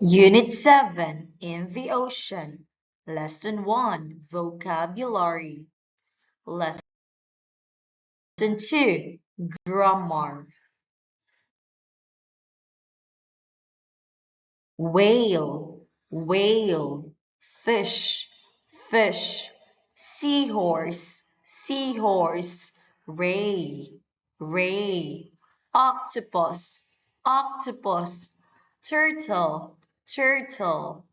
Unit 7 In the Ocean. Lesson 1 Vocabulary. Lesson 2 Grammar. Whale, whale. Fish, fish. Seahorse, seahorse. Ray, ray. Octopus, octopus. Turtle, turtle.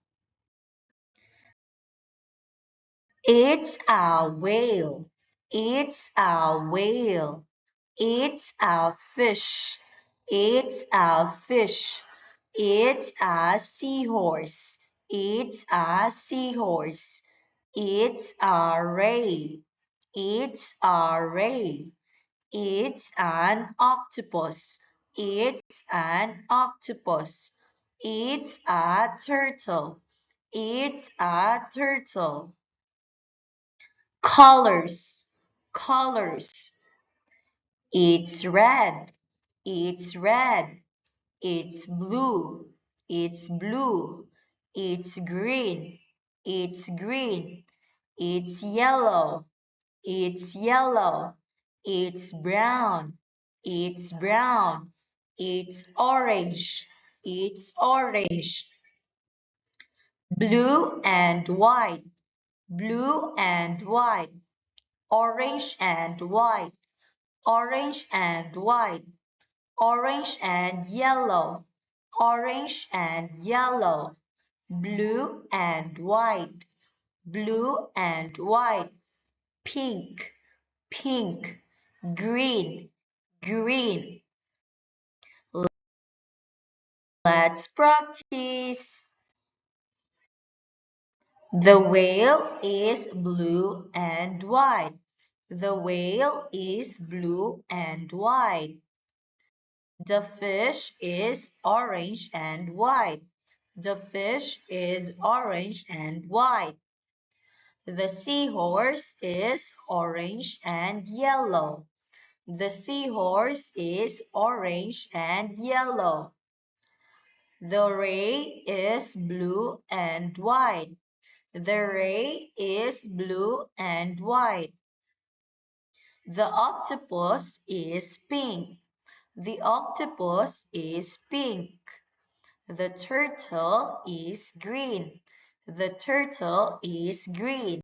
It's a whale. It's a whale. It's a fish. It's a fish. It's a seahorse. It's a seahorse. It's a ray. It's a ray. It's an octopus. It's an octopus. It's a turtle. It's a turtle. Colors, colors. It's red, it's red. It's blue, it's blue. It's green, it's green. It's yellow, it's yellow. It's brown, it's brown. It's orange, it's orange. Blue and white, blue and white. Orange and white, orange and white. Orange and yellow, orange and yellow. Blue and white, blue and white. Pink, pink. Green, green. Let's practice. The whale is blue and white. The whale is blue and white. The fish is orange and white. The fish is orange and white. The seahorse is orange and yellow. The seahorse is orange and yellow. The ray is blue and white. The ray is blue and white. The octopus is pink. The octopus is pink. The turtle is green. The turtle is green.